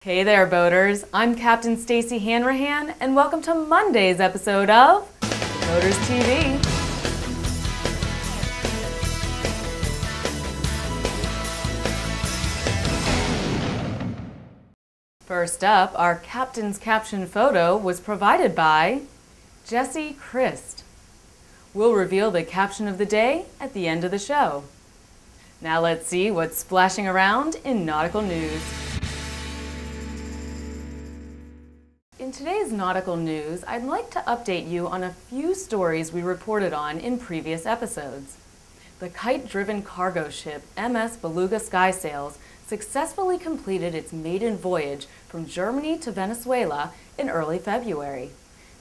Hey there, boaters. I'm Captain Stacey Hanrahan, and welcome to Monday's episode of Boaters TV. First up, our Captain's Caption photo was provided by Jesse Christ. We'll reveal the caption of the day at the end of the show. Now let's see what's splashing around in nautical news. In today's nautical news, I'd like to update you on a few stories we reported on in previous episodes. The kite-driven cargo ship MS Beluga Skysails successfully completed its maiden voyage from Germany to Venezuela in early February.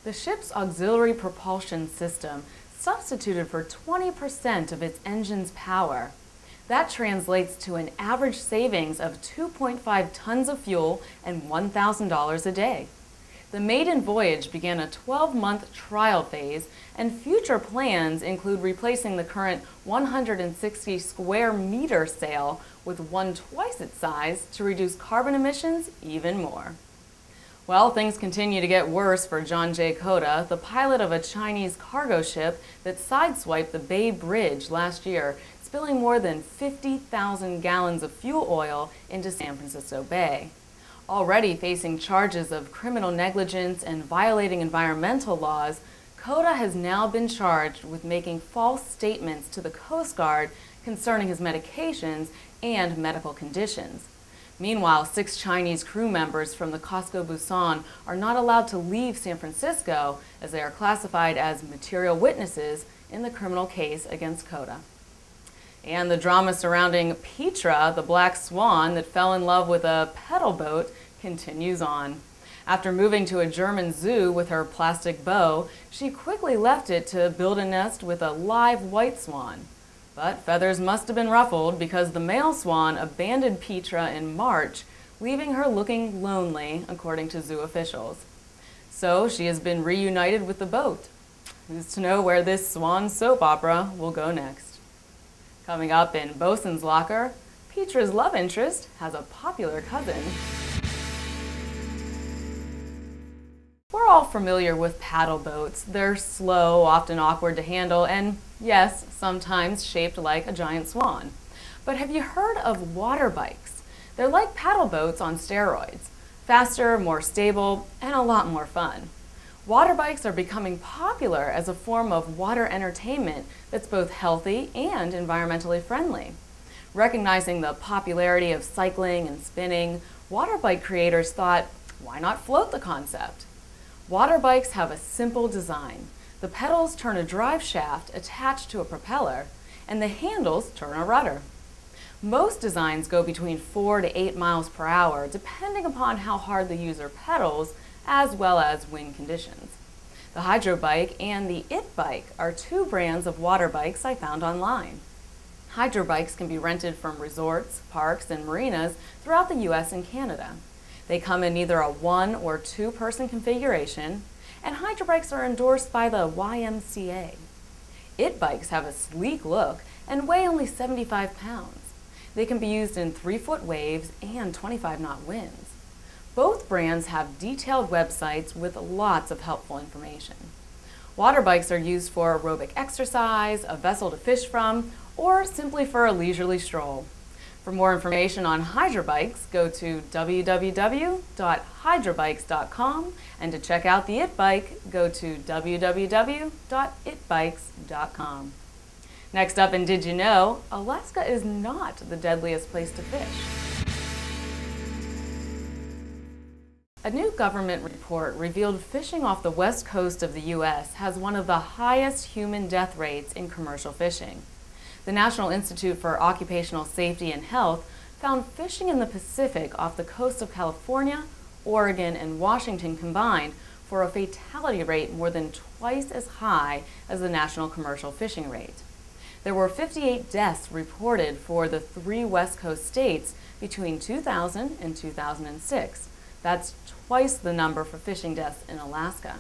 The ship's auxiliary propulsion system substituted for 20% of its engine's power. That translates to an average savings of 2.5 tons of fuel and $1,000 a day. The maiden voyage began a 12-month trial phase, and future plans include replacing the current 160 square meter sail with one twice its size to reduce carbon emissions even more. Well, things continue to get worse for John J. Cota, the pilot of a Chinese cargo ship that sideswiped the Bay Bridge last year, spilling more than 50,000 gallons of fuel oil into San Francisco Bay. Already facing charges of criminal negligence and violating environmental laws, Cota has now been charged with making false statements to the Coast Guard concerning his medications and medical conditions. Meanwhile, 6 Chinese crew members from the Cosco Busan are not allowed to leave San Francisco as they are classified as material witnesses in the criminal case against Cota. And the drama surrounding Petra, the black swan that fell in love with a pedal boat, continues on. After moving to a German zoo with her plastic bow, she quickly left it to build a nest with a live white swan. But feathers must have been ruffled because the male swan abandoned Petra in March, leaving her looking lonely, according to zoo officials. So she has been reunited with the boat. Who's to know where this swan soap opera will go next? Coming up in Bosun's Locker, Petra's love interest has a popular cousin. We're all familiar with paddle boats. They're slow, often awkward to handle, and yes, sometimes shaped like a giant swan. But have you heard of water bikes? They're like paddle boats on steroids. Faster, more stable, and a lot more fun. Water bikes are becoming popular as a form of water entertainment that's both healthy and environmentally friendly. Recognizing the popularity of cycling and spinning, water bike creators thought, why not float the concept? Water bikes have a simple design. The pedals turn a drive shaft attached to a propeller, and the handles turn a rudder. Most designs go between 4 to 8 miles per hour, depending upon how hard the user pedals, as well as wind conditions. The Hydrobike and the itBike are 2 brands of water bikes I found online. Hydrobikes can be rented from resorts, parks, and marinas throughout the US and Canada. They come in either a 1- or 2-person configuration, and Hydrobikes are endorsed by the YMCA. itBikes have a sleek look and weigh only 75 pounds. They can be used in 3-foot waves and 25-knot winds. Both brands have detailed websites with lots of helpful information. Water bikes are used for aerobic exercise, a vessel to fish from, or simply for a leisurely stroll. For more information on Hydrobikes, go to www.hydrobikes.com, and to check out the itBike, go to www.itbikes.com. Next up in Did You Know, Alaska is not the deadliest place to fish. A new government report revealed fishing off the west coast of the U.S. has one of the highest human death rates in commercial fishing. The National Institute for Occupational Safety and Health found fishing in the Pacific off the coast of California, Oregon, and Washington combined for a fatality rate more than twice as high as the national commercial fishing rate. There were 58 deaths reported for the 3 West Coast states between 2000 and 2006. That's twice the number for fishing deaths in Alaska.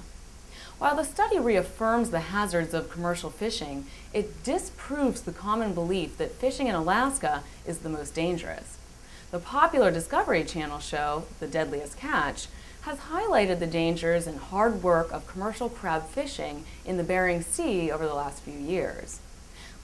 While the study reaffirms the hazards of commercial fishing, it disproves the common belief that fishing in Alaska is the most dangerous. The popular Discovery Channel show, The Deadliest Catch, has highlighted the dangers and hard work of commercial crab fishing in the Bering Sea over the last few years.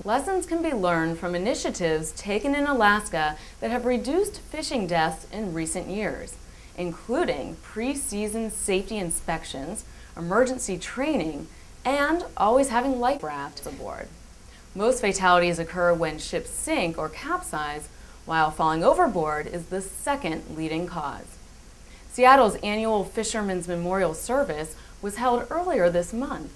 Lessons can be learned from initiatives taken in Alaska that have reduced fishing deaths in recent years, including pre-season safety inspections, emergency training, and always having life rafts aboard. Most fatalities occur when ships sink or capsize, while falling overboard is the second leading cause. Seattle's annual Fishermen's Memorial Service was held earlier this month.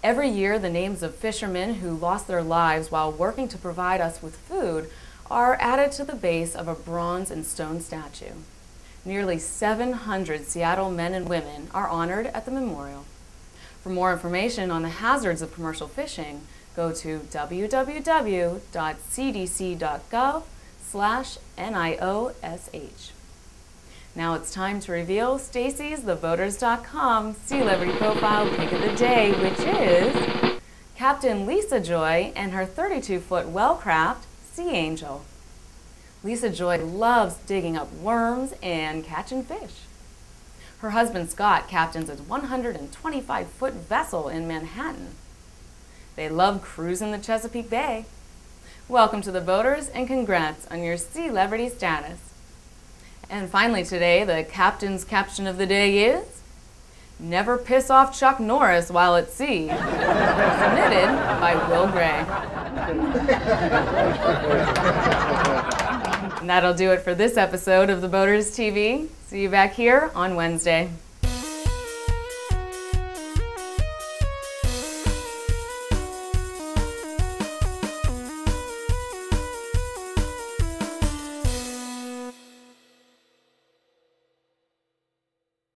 Every year, the names of fishermen who lost their lives while working to provide us with food are added to the base of a bronze and stone statue. Nearly 700 Seattle men and women are honored at the memorial. For more information on the hazards of commercial fishing, go to www.cdc.gov/NIOSH. Now it's time to reveal Stacey's TheVoters.com Sealebrity Profile Pick of the Day, which is Captain Lisajoy and her 32-foot well-craft Sea Angel. Lisajoy loves digging up worms and catching fish. Her husband Scott captains a 125-foot vessel in Manhattan. They love cruising the Chesapeake Bay. Welcome to the voters and congrats on your Sealebrity status. And finally today, the captain's caption of the day is, "Never piss off Chuck Norris while at sea." Submitted by Will Gray. And that'll do it for this episode of The Boaters TV. See you back here on Wednesday.